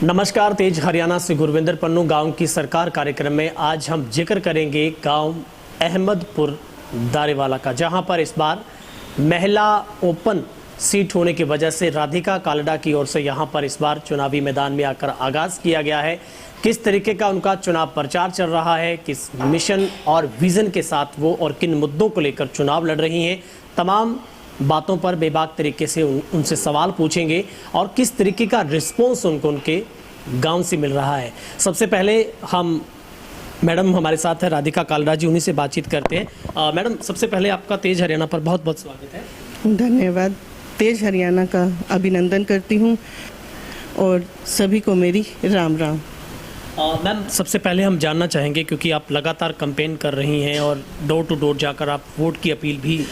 नमस्कार, तेज हरियाणा से गुरविंदर पन्नू गांव की सरकार कार्यक्रम में आज हम जिक्र करेंगे गांव अहमदपुर दारेवाला का, जहां पर इस बार महिला ओपन सीट होने की वजह से राधिका कालड़ा की ओर से यहां पर इस बार चुनावी मैदान में आकर आगाज किया गया है। किस तरीके का उनका चुनाव प्रचार चल रहा है, किस मिशन और विजन के साथ वो और किन मुद्दों को लेकर चुनाव लड़ रही हैं, तमाम बातों पर बेबाक तरीके से उनसे सवाल पूछेंगे और किस तरीके का रिस्पॉन्स उनको उनके गांव से मिल रहा है। सबसे पहले हम मैडम हमारे साथ है राधिका कालड़ा जी, उन्हीं से बातचीत करते हैं। मैडम, सबसे पहले आपका तेज हरियाणा पर बहुत बहुत स्वागत है। धन्यवाद। तेज हरियाणा का अभिनंदन करती हूँ और सभी को मेरी राम राम। मैम, सबसे पहले हम जानना चाहेंगे, क्योंकि आप लगातार कैंपेन कर रही हैं और डोर टू डोर जाकर आप वोट की अपील भी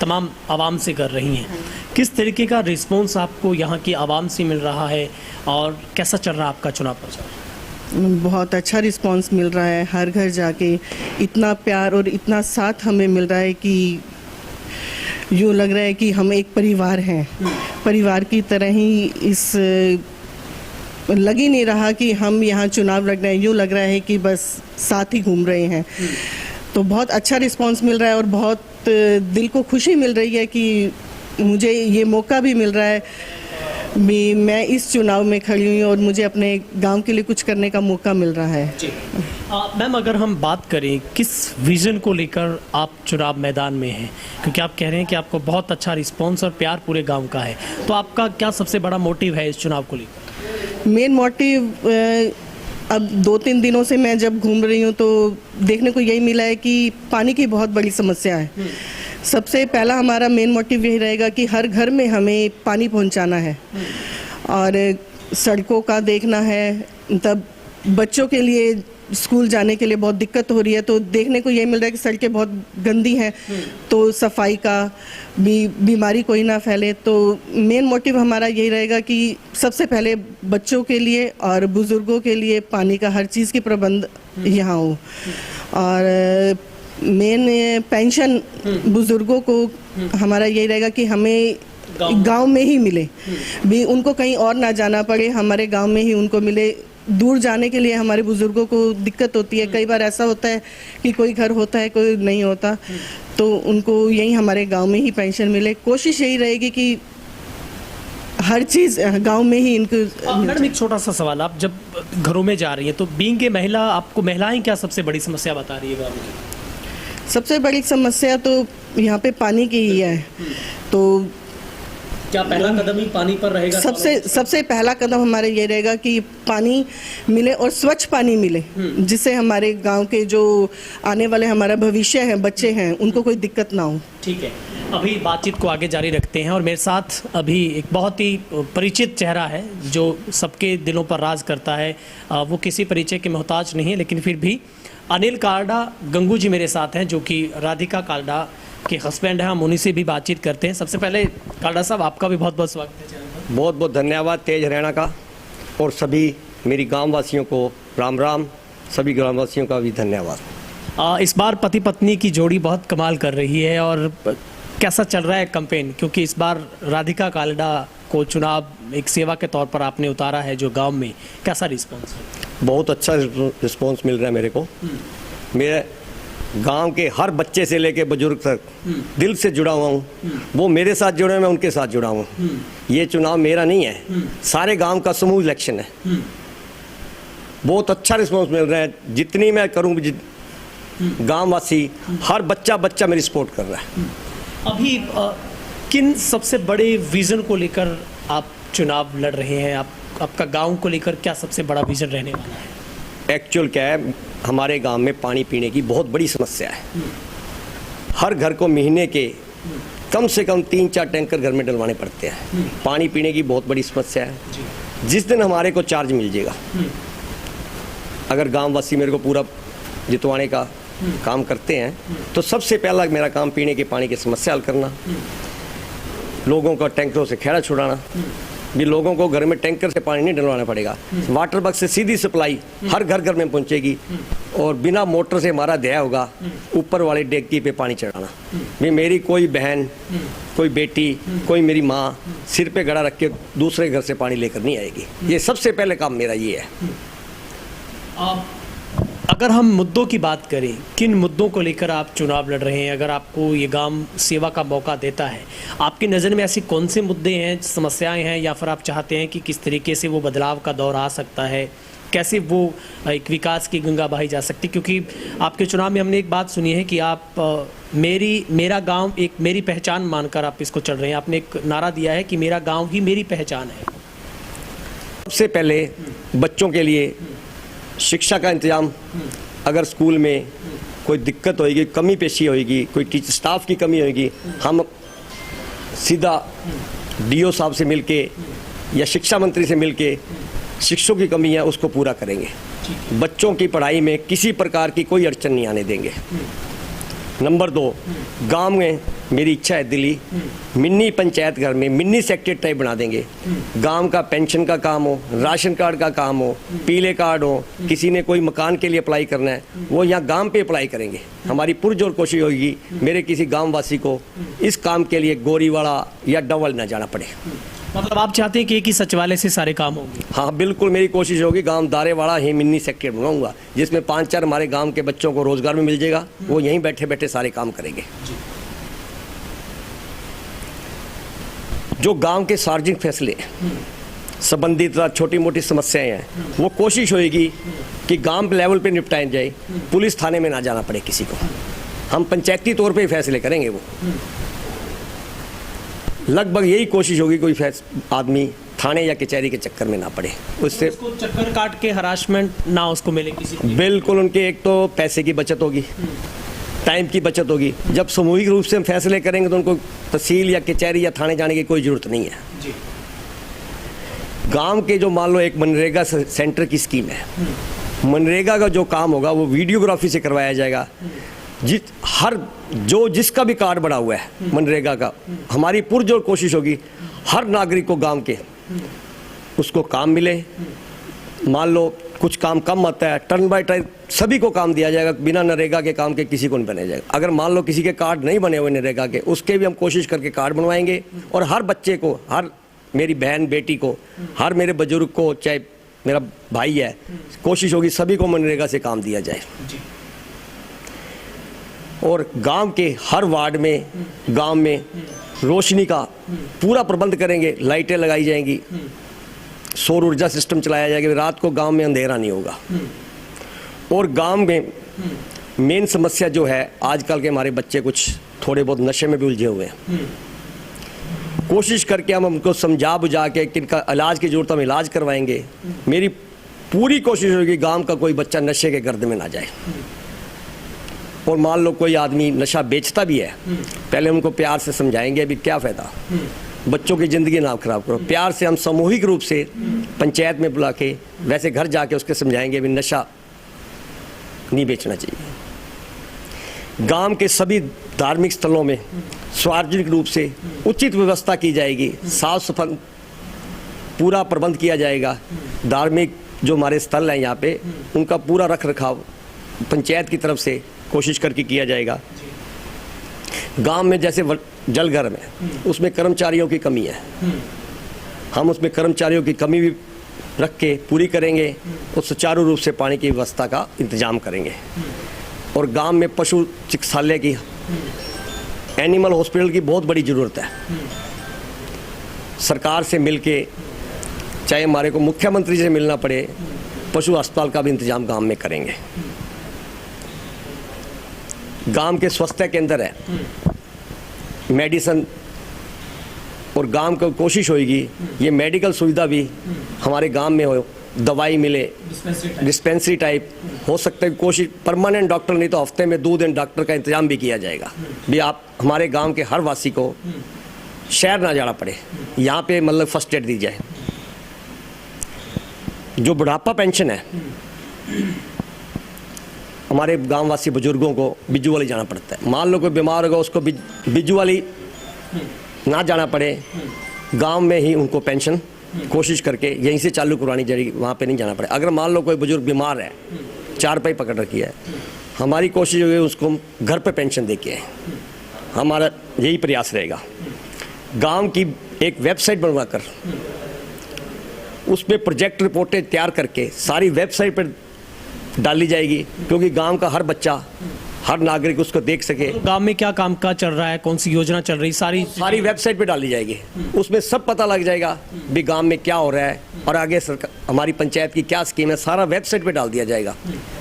तमाम आवाम से कर रही हैं, किस तरीके का रिस्पॉन्स आपको यहाँ की आवाम से मिल रहा है और कैसा चल रहा है आपका चुनाव प्रचार? बहुत अच्छा रिस्पांस मिल रहा है। हर घर जाके इतना प्यार और इतना साथ हमें मिल रहा है कि यूँ लग रहा है कि हम एक परिवार हैं। परिवार की तरह ही इस लग ही नहीं रहा कि हम यहाँ चुनाव लड़ रहे हैं, यूँ लग रहा है कि बस साथ ही घूम रहे हैं। तो बहुत अच्छा रिस्पांस मिल रहा है और बहुत दिल को खुशी मिल रही है कि मुझे ये मौका भी मिल रहा है भी मैं इस चुनाव में खड़ी हुई और मुझे अपने गांव के लिए कुछ करने का मौका मिल रहा है। जी मैम, अगर हम बात करें किस विज़न को लेकर आप चुनाव मैदान में हैं, क्योंकि आप कह रहे हैं कि आपको बहुत अच्छा रिस्पांस और प्यार पूरे गांव का है, तो आपका क्या सबसे बड़ा मोटिव है इस चुनाव को लेकर? मेन मोटिव अब 2-3 दिनों से मैं जब घूम रही हूँ तो देखने को यही मिला है कि पानी की बहुत बड़ी समस्या है। सबसे पहला हमारा मेन मोटिव यही रहेगा कि हर घर में हमें पानी पहुँचाना है और सड़कों का देखना है। तब बच्चों के लिए स्कूल जाने के लिए बहुत दिक्कत हो रही है, तो देखने को यही मिल रहा है कि सड़कें बहुत गंदी हैं, तो सफाई का भी बीमारी कोई ना फैले। तो मेन मोटिव हमारा यही रहेगा कि सबसे पहले बच्चों के लिए और बुज़ुर्गों के लिए पानी का हर चीज़ की प्रबंध यहाँ हो और मेन पेंशन बुज़ुर्गों को हमारा यही रहेगा कि हमें गांव में ही मिले, भी उनको कहीं और ना जाना पड़े, हमारे गांव में ही उनको मिले। दूर जाने के लिए हमारे बुजुर्गों को दिक्कत होती है, कई बार ऐसा होता है कि कोई घर होता है कोई नहीं होता, तो उनको यही हमारे गांव में ही पेंशन मिले। कोशिश यही रहेगी कि हर चीज़ गांव में ही इनको। मैडम, एक छोटा सा सवाल, आप जब घरों में जा रही हैं तो बीइंग ए महिला आपको महिलाएं क्या सबसे बड़ी समस्या बता रही है गाँव में? सबसे बड़ी समस्या तो यहाँ पे पानी की ही है। तो क्या पहला कदम ही पानी पर रहेगा? सबसे पहला कदम हमारे ये रहेगा कि पानी मिले और स्वच्छ पानी मिले, जिससे हमारे गांव के जो आने वाले हमारा भविष्य है, बच्चे हैं, उनको कोई दिक्कत ना हो। ठीक है, अभी बातचीत को आगे जारी रखते हैं और मेरे साथ अभी एक बहुत ही परिचित चेहरा है जो सबके दिलों पर राज करता है। वो किसी परिचय के मोहताज नहीं है, लेकिन फिर भी अनिल कालड़ा गंगू जी मेरे साथ हैं, जो कि राधिका कालड़ा के हस्बैंड हैं। हम उन्हीं से भी बातचीत करते हैं। सबसे पहले कालड़ा साहब, आपका भी बहुत बहुत स्वागत है चैनल पर। बहुत बहुत धन्यवाद तेज हरियाणा का, और सभी मेरी गांव वासियों को राम राम। सभी ग्राम वासियों का भी धन्यवाद। इस बार पति पत्नी की जोड़ी बहुत कमाल कर रही है, और कैसा चल रहा है कैंपेन? क्योंकि इस बार राधिका कालड़ा को चुनाव एक सेवा के तौर पर आपने उतारा है जो गाँव में, कैसा रिस्पॉन्स है? बहुत अच्छा रिस्पॉन्स मिल रहा है मेरे को। मेरे गांव के हर बच्चे से लेके बुजुर्ग तक दिल से जुड़ा हुआ हूँ। वो मेरे साथ जुड़े, मैं उनके साथ जुड़ा हूँ। ये चुनाव मेरा नहीं है, सारे गांव का समूह इलेक्शन है। बहुत अच्छा रिस्पॉन्स मिल रहा है। जितनी मैं करूँ, गांव वासी हर बच्चा मेरी सपोर्ट कर रहा है। अभी किन सबसे बड़े विजन को लेकर आप चुनाव लड़ रहे हैं? आपका गांव को लेकर क्या सबसे बड़ा विजन रहने वाला है? एक्चुअल क्या है, हमारे गांव में पानी पीने की बहुत बड़ी समस्या है। हर घर को महीने के कम से कम 3-4 टैंकर घर में डलवाने पड़ते हैं। पानी पीने की बहुत बड़ी समस्या है। जिस दिन हमारे को चार्ज मिल जाएगा, अगर गांव वासी मेरे को पूरा जितवाने का काम करते हैं, तो सबसे पहला मेरा काम पीने के पानी की समस्या हल करना, लोगों का टैंकरों से खेड़ा छुड़ाना, भी लोगों को घर में टैंकर से पानी नहीं डलवाना पड़ेगा। वाटर वर्क से सीधी सप्लाई हर घर घर में पहुंचेगी और बिना मोटर से हमारा ध्येय होगा ऊपर वाले डेगी पे पानी चढ़ाना। भी मेरी कोई बहन, कोई बेटी, कोई मेरी माँ सिर पे घड़ा रख के दूसरे घर से पानी लेकर नहीं आएगी। ये सबसे पहले काम मेरा ये है। अगर हम मुद्दों की बात करें, किन मुद्दों को लेकर आप चुनाव लड़ रहे हैं? अगर आपको ये गांव सेवा का मौका देता है, आपकी नज़र में ऐसी कौन से मुद्दे हैं, समस्याएं हैं, या फिर आप चाहते हैं कि किस तरीके से वो बदलाव का दौर आ सकता है, कैसे वो एक विकास की गंगा बहाई जा सकती? क्योंकि आपके चुनाव में हमने एक बात सुनी है कि आप मेरा गाँव एक मेरी पहचान मानकर आप इसको चल रहे हैं। आपने एक नारा दिया है कि मेरा गाँव ही मेरी पहचान है। सबसे पहले बच्चों के लिए शिक्षा का इंतजाम, अगर स्कूल में कोई दिक्कत होगी, कमी पेशी होगी, कोई टीचर स्टाफ की कमी होगी, हम सीधा डीओ साहब से मिलके या शिक्षा मंत्री से मिलके शिक्षकों की कमी है उसको पूरा करेंगे। बच्चों की पढ़ाई में किसी प्रकार की कोई अड़चन नहीं आने देंगे। नंबर 2, गांव में मेरी इच्छा है दिल्ली मिनी पंचायत घर में मिनी सेक्रेटरी टाइप बना देंगे। गांव का पेंशन का काम हो, राशन कार्ड का काम हो, पीले कार्ड हो, किसी ने कोई मकान के लिए अप्लाई करना है वो यहाँ गांव पे अप्लाई करेंगे। हमारी पुरजोर कोशिश होगी मेरे किसी गांववासी को इस काम के लिए गोरीवाड़ा या डबल ना जाना पड़े। मतलब आप चाहते हैं कि एक ही सचिवालय से सारे काम होंगे? हाँ बिल्कुल, मेरी कोशिश होगी गांव दारेवाड़ा ही मिनी सेक्रेटरी बनाऊंगा जिसमें 5-4 हमारे गांव के बच्चों को रोजगार में मिल जाएगा। वो यहीं बैठे बैठे सारे काम करेंगे। जो गांव के सार्वजनिक फैसले संबंधित छोटी मोटी समस्याएं हैं वो कोशिश होगी कि गांव लेवल पे निपटाए जाए, पुलिस थाने में ना जाना पड़े किसी को। हम पंचायती तौर पे फैसले करेंगे। वो लगभग यही कोशिश होगी, कोई आदमी थाने या कचहरी के चक्कर में ना पड़े, उससे उसको चक्कर काट के हरासमेंट ना उसको मिले किसी को। बिल्कुल, उनके एक तो पैसे की बचत होगी, टाइम की बचत होगी। जब सामूहिक रूप से हम फैसले करेंगे तो उनको तहसील या कचहरी या थाने जाने की कोई जरूरत नहीं है। जी। गांव के जो मान लो एक मनरेगा सेंटर की स्कीम है, मनरेगा का जो काम होगा वो वीडियोग्राफी से करवाया जाएगा। जिसका भी कार्ड बना हुआ है मनरेगा का, हमारी पुरजोर कोशिश होगी हर नागरिक को गांव के उसको काम मिले। मान लो कुछ काम कम आता है, टर्न बाय टर्न सभी को काम दिया जाएगा, बिना नरेगा के काम के किसी को नहीं बनाया जाएगा। अगर मान लो किसी के कार्ड नहीं बने हुए नरेगा के, उसके भी हम कोशिश करके कार्ड बनवाएंगे और हर बच्चे को, हर मेरी बहन बेटी को, हर मेरे बुजुर्ग को, चाहे मेरा भाई है, कोशिश होगी सभी को मनरेगा से काम दिया जाए। और गांव के हर वार्ड में, गांव में रोशनी का पूरा प्रबंध करेंगे, लाइटें लगाई जाएंगी, सौर ऊर्जा सिस्टम चलाया जाएगा, रात को गांव में अंधेरा नहीं होगा। और गांव में मेन समस्या जो है, आजकल के हमारे बच्चे कुछ थोड़े बहुत नशे में भी उलझे हुए हैं। कोशिश करके हम उनको समझा बुझा के किनका इलाज की जरूरत हम इलाज करवाएंगे। मेरी पूरी कोशिश होगी गांव का कोई बच्चा नशे के गर्द में ना जाए। और मान लो कोई आदमी नशा बेचता भी है, पहले उनको प्यार से समझाएंगे अभी क्या फ़ायदा, बच्चों की ज़िंदगी ना खराब करो। प्यार से हम सामूहिक रूप से पंचायत में बुला के, वैसे घर जाके उसके समझाएंगे भी नशा नहीं बेचना चाहिए। गांव के सभी धार्मिक स्थलों में सार्वजनिक रूप से उचित व्यवस्था की जाएगी, साफ सफाई पूरा प्रबंध किया जाएगा। धार्मिक जो हमारे स्थल हैं यहाँ पे, उनका पूरा रख रखाव पंचायत की तरफ से कोशिश करके किया जाएगा। गांव में जैसे जलघर में, उसमें कर्मचारियों की कमी है, हम उसमें कर्मचारियों की कमी भी रख के पूरी करेंगे और सुचारू रूप से पानी की व्यवस्था का इंतजाम करेंगे। और गांव में पशु चिकित्सालय की, एनिमल हॉस्पिटल की बहुत बड़ी ज़रूरत है। सरकार से मिलके, चाहे हमारे को मुख्यमंत्री से मिलना पड़े, पशु अस्पताल का भी इंतजाम गांव में करेंगे। गांव के स्वास्थ्य केंद्र है, मेडिसिन, और गांव को कोशिश होगी ये मेडिकल सुविधा भी हमारे गांव में हो, दवाई मिले, डिस्पेंसरी टाइप हो सकता है। कोशिश परमानेंट डॉक्टर नहीं तो हफ्ते में 2 दिन डॉक्टर का इंतजाम भी किया जाएगा। भी आप हमारे गांव के हर वासी को शहर ना जाना पड़े, यहाँ पे मतलब फर्स्ट एड दी जाए। जो बुढ़ापा पेंशन है, हमारे गांववासी बुजुर्गों को बिज्जू वाली जाना पड़ता है। मान लो कोई बीमार होगा, उसको बिज्जू वाली ना जाना पड़े, गांव में ही उनको पेंशन कोशिश करके यहीं से चालू करवानी चाहिए, वहाँ पे नहीं जाना पड़े। अगर मान लो कोई बुजुर्ग बीमार है, चारपाई पकड़ रखी है, हमारी कोशिश होगी उसको हम घर पे पेंशन दे के आए, हमारा यही प्रयास रहेगा। गांव की एक वेबसाइट बनवाकर उसमें प्रोजेक्ट रिपोर्टें तैयार करके सारी वेबसाइट पर डाली जाएगी, क्योंकि गांव का हर बच्चा, हर नागरिक उसको देख सके। गांव में क्या काम काज चल रहा है, कौन सी योजना चल रही, सारी वेबसाइट पे डाली जाएगी, उसमें सब पता लग जाएगा भी गांव में क्या हो रहा है और आगे सरकार हमारी पंचायत की क्या स्कीम है, सारा वेबसाइट पे डाल दिया जाएगा।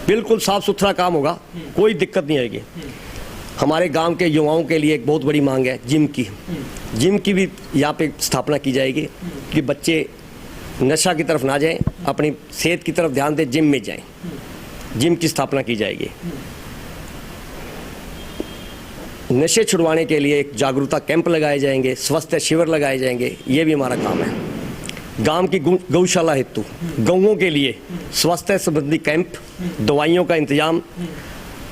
बिल्कुल साफ सुथरा काम होगा, कोई दिक्कत नहीं आएगी। हमारे गांव के युवाओं के लिए एक बहुत बड़ी मांग है जिम की भी यहाँ पे स्थापना की जाएगी कि बच्चे नशा की तरफ ना जाएं, अपनी सेहत की तरफ ध्यान दें, जिम में जाएं। जिम की स्थापना की जाएगी। नशे छुड़वाने के लिए एक जागरूकता कैंप लगाए जाएंगे, स्वास्थ्य शिविर लगाए जाएंगे, ये भी हमारा काम है। गांव की गौशाला हेतु गौओं के लिए स्वास्थ्य संबंधी कैंप, दवाइयों का इंतजाम,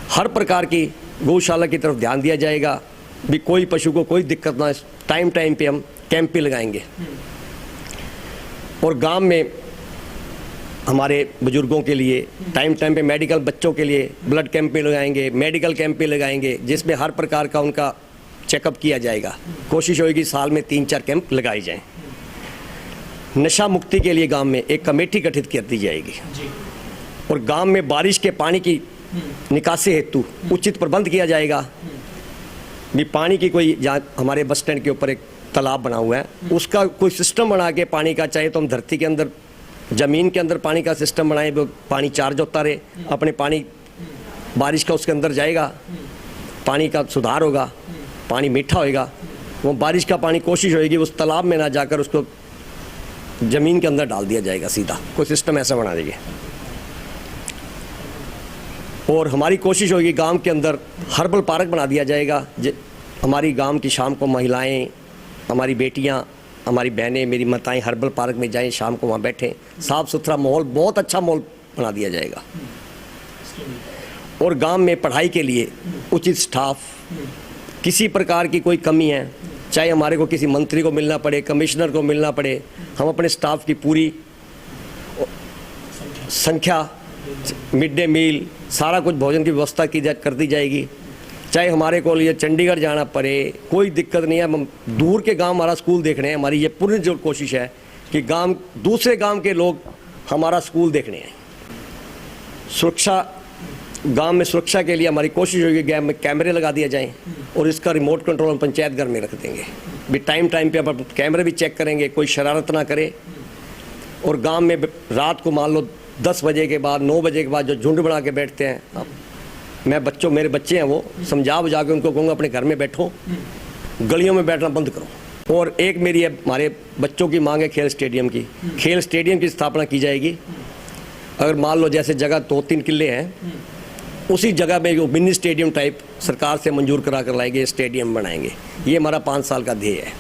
हर प्रकार की गौशाला की तरफ ध्यान दिया जाएगा भी कोई पशु को कोई दिक्कत ना, टाइम टाइम पे हम कैंप भी लगाएंगे। और गांव में हमारे बुजुर्गों के लिए टाइम टाइम पे मेडिकल, बच्चों के लिए ब्लड कैंप भी लगाएंगे, मेडिकल कैंप भी लगाएंगे, जिसमें हर प्रकार का उनका चेकअप किया जाएगा। कोशिश होगी साल में 3-4 कैंप लगाए जाएं। नशा मुक्ति के लिए गांव में एक कमेटी गठित कर दी जाएगी और गांव में बारिश के पानी की निकासी हेतु उचित प्रबंध किया जाएगा। भी पानी की कोई, जहाँ हमारे बस स्टैंड के ऊपर एक तालाब बना हुआ है, उसका कोई सिस्टम बना के पानी का, चाहे तो हम धरती के अंदर, ज़मीन के अंदर पानी का सिस्टम बनाए, वो पानी चार्ज होता रहे, अपने पानी बारिश का उसके अंदर जाएगा, पानी का सुधार होगा, पानी मीठा होएगा। वो बारिश का पानी कोशिश होएगी उस तालाब में ना जाकर उसको ज़मीन के अंदर डाल दिया जाएगा, सीधा कोई सिस्टम ऐसा बना देंगे। और हमारी कोशिश होगी गांव के अंदर हर्बल पार्क बना दिया जाएगा। हमारी गांव की शाम को महिलाएं, हमारी बेटियां, हमारी बहनें, मेरी माताएं हर्बल पार्क में जाएं, शाम को वहाँ बैठें, साफ़ सुथरा माहौल, बहुत अच्छा माहौल बना दिया जाएगा। और गांव में पढ़ाई के लिए उचित स्टाफ, किसी प्रकार की कोई कमी है, चाहे हमारे को किसी मंत्री को मिलना पड़े, कमिश्नर को मिलना पड़े, हम अपने स्टाफ की पूरी संख्या, मिड डे मील, सारा कुछ भोजन की व्यवस्था कर दी जाएगी। चाहे हमारे को लिए चंडीगढ़ जाना पड़े, कोई दिक्कत नहीं है। हम दूर के गांव हमारा स्कूल देखने हैं, हमारी ये पूरी जो कोशिश है कि गांव, दूसरे गांव के लोग हमारा स्कूल देखने हैं। सुरक्षा, गांव में सुरक्षा के लिए हमारी कोशिश होगी गांव में कैमरे लगा दिए जाएं और इसका रिमोट कंट्रोल हम पंचायत घर में रख देंगे। भी टाइम टाइम पे आप कैमरे भी चेक करेंगे, कोई शरारत ना करे। और गांव में रात को मान लो 10 बजे के बाद, 9 बजे के बाद जो झुंड बना के बैठते हैं, मैं बच्चों, मेरे बच्चे हैं, वो समझा बुझा के उनको कहूँगा अपने घर में बैठो, गलियों में बैठना बंद करो। और एक मेरी हमारे बच्चों की मांग है खेल स्टेडियम की। खेल स्टेडियम की स्थापना की जाएगी। अगर मान लो जैसे जगह 2-3 किले हैं, उसी जगह में जो मिनी स्टेडियम टाइप सरकार से मंजूर करा कर लाएंगे, स्टेडियम बनाएंगे। ये हमारा 5 साल का ध्येय है।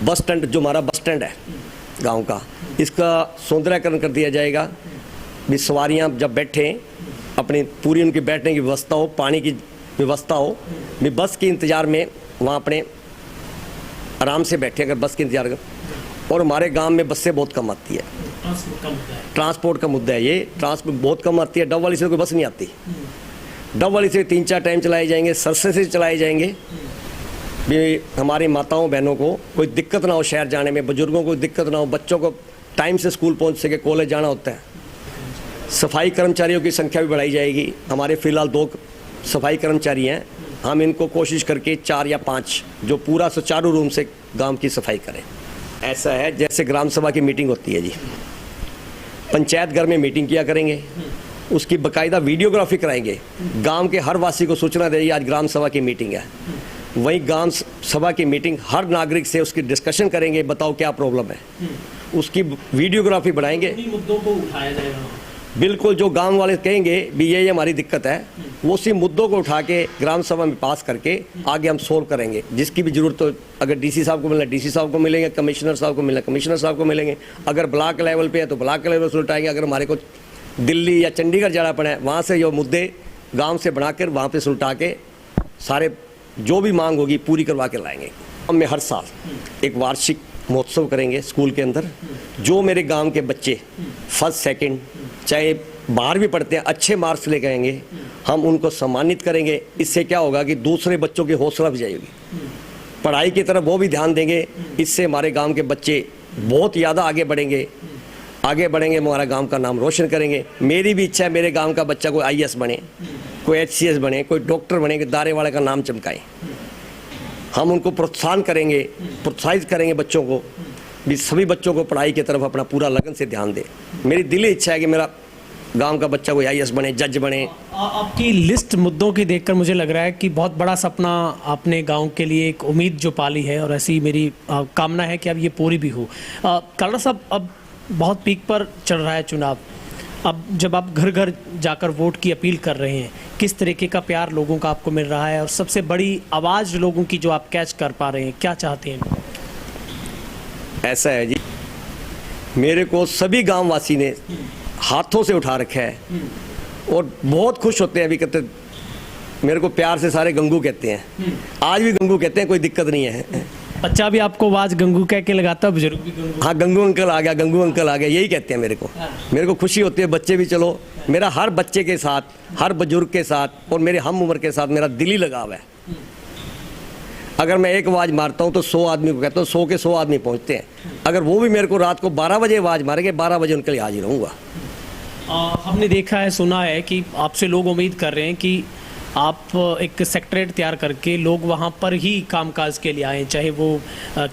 बस स्टैंड, जो हमारा बस स्टैंड है गाँव का, इसका सौंदर्यकरण कर दिया जाएगा। भी सवारियाँ जब बैठें, अपनी पूरी उनकी बैठने की व्यवस्था हो, पानी की व्यवस्था हो, भी बस के इंतज़ार में वहाँ अपने आराम से बैठे अगर बस के इंतज़ार कर। और हमारे गांव में बसें बहुत कम आती है, ट्रांसपोर्ट का मुद्दा है ये। ट्रांसपोर्ट बहुत कम आती है, डब वाली से कोई बस नहीं आती। डब वाली से 3-4 टाइम चलाए जाएंगे, सरसे से चलाए जाएंगे। भी हमारी माताओं बहनों को कोई दिक्कत ना हो शहर जाने में, बुजुर्गों को दिक्कत ना हो, बच्चों को टाइम से स्कूल पहुँच सके, कॉलेज जाना होता है। सफाई कर्मचारियों की संख्या भी बढ़ाई जाएगी। हमारे फ़िलहाल 2 सफाई कर्मचारी हैं, हम इनको कोशिश करके 4 या 5 जो पूरा सुचारू रूप से गांव की सफाई करें। ऐसा है जैसे ग्राम सभा की मीटिंग होती है जी, पंचायत घर में मीटिंग किया करेंगे, उसकी बाकायदा वीडियोग्राफी कराएंगे, गांव के हर वासी को सूचना देंगे आज ग्राम सभा की मीटिंग है। वहीं ग्राम सभा की मीटिंग हर नागरिक से उसकी डिस्कशन करेंगे, बताओ क्या प्रॉब्लम है, उसकी वीडियोग्राफी बनाएंगे, मुद्दों को उठाया जाएगा। बिल्कुल जो गांव वाले कहेंगे भी ये हमारी दिक्कत है, वो उसी मुद्दों को उठा के ग्राम सभा में पास करके आगे हम सोल्व करेंगे। जिसकी भी जरूरत हो, अगर डीसी साहब को मिलना डीसी साहब को मिलेंगे, कमिश्नर साहब को मिलना कमिश्नर साहब को मिलेंगे, अगर ब्लॉक लेवल पे है तो ब्लॉक लेवल से उठाएंगे, अगर हमारे को दिल्ली या चंडीगढ़ जाना पड़ा है वहाँ से जो मुद्दे गाँव से बनाकर वहाँ पर सुलटा के सारे जो भी मांग होगी पूरी करवा के लाएंगे। हम में हर साल एक वार्षिक महोत्सव करेंगे स्कूल के अंदर। जो मेरे गांव के बच्चे फर्स्ट सेकंड चाहे बाहर भी पढ़ते हैं, अच्छे मार्क्स लेके आएंगे, हम उनको सम्मानित करेंगे। इससे क्या होगा कि दूसरे बच्चों की हौसला अफजाई होगी, पढ़ाई की तरफ वो भी ध्यान देंगे। इससे हमारे गांव के बच्चे बहुत ज़्यादा आगे बढ़ेंगे, हमारा गांव का नाम रोशन करेंगे। मेरी भी इच्छा है मेरे गांव का बच्चा कोई IAS बने, कोई HCS बने, कोई डॉक्टर बने, कि दारेवाला का नाम चमकाए। हम उनको प्रोत्साहन करेंगे, प्रोत्साहित करेंगे बच्चों को भी, सभी बच्चों को पढ़ाई की तरफ अपना पूरा लगन से ध्यान दे। मेरी दिली इच्छा है कि मेरा गांव का बच्चा कोई IAS बने, जज बने। आपकी लिस्ट मुद्दों की देखकर मुझे लग रहा है कि बहुत बड़ा सपना आपने गांव के लिए एक उम्मीद जो पाली है, और ऐसी मेरी कामना है कि अब ये पूरी भी हो। कालरा साहब, अब बहुत पीक पर चल रहा है चुनाव। अब जब आप घर घर जाकर वोट की अपील कर रहे हैं, किस तरीके का प्यार लोगों का आपको मिल रहा है, और सबसे बड़ी आवाज़ लोगों की जो आप कैच कर पा रहे हैं, क्या चाहते हैं? ऐसा है जी, मेरे को सभी गांववासी ने हाथों से उठा रखा है और बहुत खुश होते हैं। अभी कहते मेरे को प्यार से सारे गंगू कहते हैं, आज भी गंगू कहते हैं, कोई दिक्कत नहीं है। बच्चा भी आपको आवाज गंगू कह के लगाता है, बुजुर्ग भी गंगू? हाँ, गंगू अंकल आ गया, गंगू अंकल आ गया, यही कहते हैं मेरे को। मेरे को खुशी होती है, बच्चे भी। चलो, मेरा हर बच्चे के साथ, हर बुजुर्ग के साथ और मेरे हम उम्र के साथ मेरा दिली लगाव है। अगर मैं एक आवाज़ मारता हूँ तो 100 आदमी को कहता हूँ, 100 के 100 आदमी पहुँचते हैं। अगर वो भी मेरे को रात को 12 बजे आवाज़ मारेंगे, 12 बजे उनके लिए हाजिर रहूँगा। हमने देखा है, सुना है कि आपसे लोग उम्मीद कर रहे हैं कि आप एक सेक्रेटरीट तैयार करके लोग वहाँ पर ही कामकाज के लिए आएँ, चाहे वो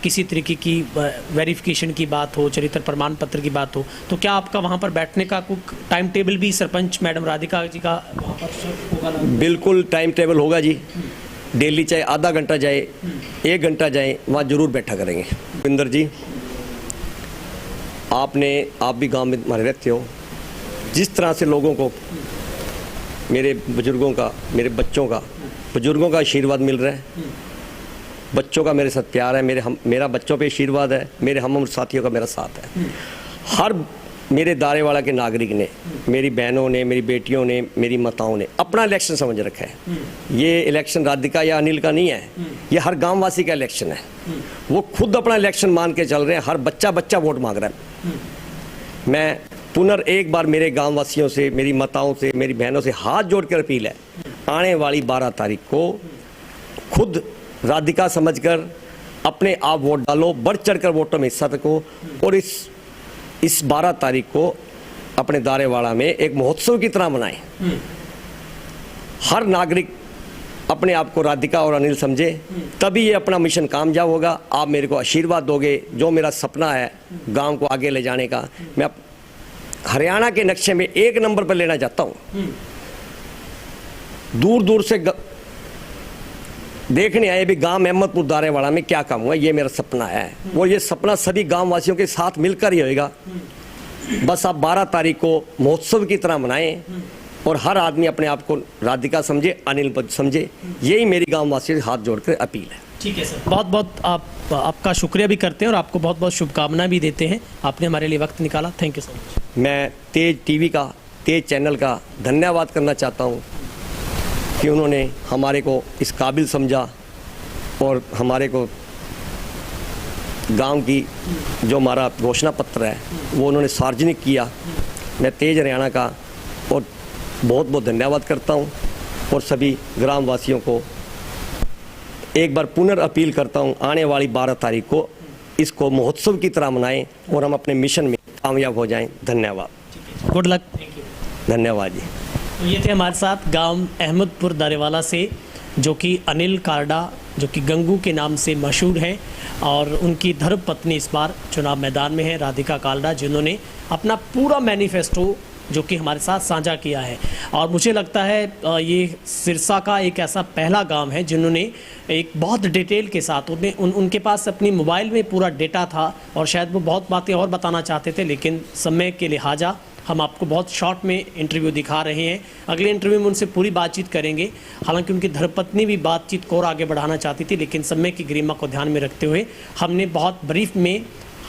किसी तरीके की वेरिफिकेशन की बात हो, चरित्र प्रमाण पत्र की बात हो। तो क्या आपका वहाँ पर बैठने का कोई टाइम टेबल भी सरपंच मैडम राधिका जी का वहाँ पर होगा ना? बिल्कुल टाइम टेबल होगा जी। डेली चाहे आधा घंटा जाए, 1 घंटा जाए, वहाँ जरूर बैठा करेंगे। रविंदर जी, आप भी गांव में हमारे रहते हो, जिस तरह से लोगों को, मेरे बुजुर्गों का, मेरे बच्चों का, बुजुर्गों का आशीर्वाद मिल रहा है, बच्चों का मेरे साथ प्यार है, मेरा बच्चों पे आशीर्वाद है, मेरे हम उम्र साथियों का मेरा साथ है। हर मेरे दारेवाला के नागरिक ने, मेरी बहनों ने, मेरी बेटियों ने, मेरी माताओं ने अपना इलेक्शन समझ रखा है। ये इलेक्शन राधिका या अनिल का नहीं है, ये हर गांववासी का इलेक्शन है। वो खुद अपना इलेक्शन मान के चल रहे हैं, हर बच्चा वोट मांग रहा है। मैं पुनः एक बार मेरे गांववासियों से, मेरी माताओं से, मेरी बहनों से हाथ जोड़कर अपील है, आने वाली 12 तारीख को खुद राधिका समझकर अपने आप वोट डालो, बढ़ चढ़कर वोटों में हिस्सा रखो, और इस 12 तारीख को अपने दारेवाड़ा में एक महोत्सव की तरह मनाएं। हर नागरिक अपने आप को राधिका और अनिल समझे, तभी ये अपना मिशन कामयाब होगा। आप मेरे को आशीर्वाद दोगे, जो मेरा सपना है गांव को आगे ले जाने का, मैं हरियाणा के नक्शे में 1 नंबर पर लेना चाहता हूं। दूर दूर से देखने आए भी गांव अहमदपुर दारेवाड़ा में क्या काम हुआ, ये मेरा सपना है। वो ये सपना सभी गांव वासियों के साथ मिलकर ही होएगा। बस आप 12 तारीख को महोत्सव की तरह मनाएं और हर आदमी अपने आप को राधिका समझे, अनिल समझे। यही मेरी गांव वासियों से हाथ जोड़कर अपील है। ठीक है सर, बहुत बहुत आपका शुक्रिया भी करते हैं और आपको बहुत बहुत शुभकामनाएं भी देते हैं। आपने हमारे लिए वक्त निकाला, थैंक यू सो मच। मैं तेज टीवी का, तेज चैनल का धन्यवाद करना चाहता हूँ कि उन्होंने हमारे को इस काबिल समझा और हमारे को गांव की जो हमारा घोषणा पत्र है वो उन्होंने सार्वजनिक किया। मैं तेज हरियाणा का और बहुत बहुत धन्यवाद करता हूं और सभी ग्रामवासियों को एक बार पुनर्अपील करता हूं, आने वाली 12 तारीख को इसको महोत्सव की तरह मनाएं और हम अपने मिशन में कामयाब हो जाएं। धन्यवाद, गुड लक। धन्यवाद जी। तो ये थे हमारे साथ गांव अहमदपुर दारेवाला से, जो कि अनिल कालड़ा, जो कि गंगू के नाम से मशहूर हैं, और उनकी धर्मपत्नी इस बार चुनाव मैदान में है, राधिका कालड़ा, जिन्होंने अपना पूरा मैनिफेस्टो जो कि हमारे साथ साझा किया है। और मुझे लगता है ये सिरसा का एक ऐसा पहला गांव है जिन्होंने एक बहुत डिटेल के साथ, उनके पास अपनी मोबाइल में पूरा डेटा था और शायद वो बहुत बातें और बताना चाहते थे, लेकिन समय के लिहाजा हम आपको बहुत शॉर्ट में इंटरव्यू दिखा रहे हैं। अगले इंटरव्यू में उनसे पूरी बातचीत करेंगे। हालांकि उनकी धर्मपत्नी भी बातचीत को और आगे बढ़ाना चाहती थी, लेकिन समय की गरिमा को ध्यान में रखते हुए हमने बहुत ब्रीफ में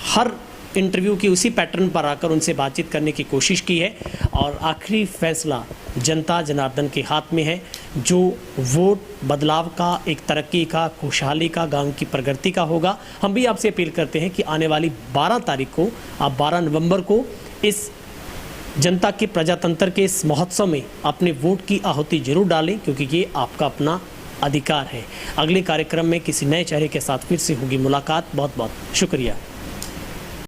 हर इंटरव्यू की उसी पैटर्न पर आकर उनसे बातचीत करने की कोशिश की है। और आखिरी फैसला जनता जनार्दन के हाथ में है। जो वोट बदलाव का, एक तरक्की का, खुशहाली का, गांव की प्रगति का होगा। हम भी आपसे अपील करते हैं कि आने वाली 12 तारीख को, आप 12 नवंबर को इस जनता के प्रजातंत्र के इस महोत्सव में अपने वोट की आहुति जरूर डालें, क्योंकि ये आपका अपना अधिकार है। अगले कार्यक्रम में किसी नए चेहरे के साथ फिर से होगी मुलाकात। बहुत बहुत शुक्रिया।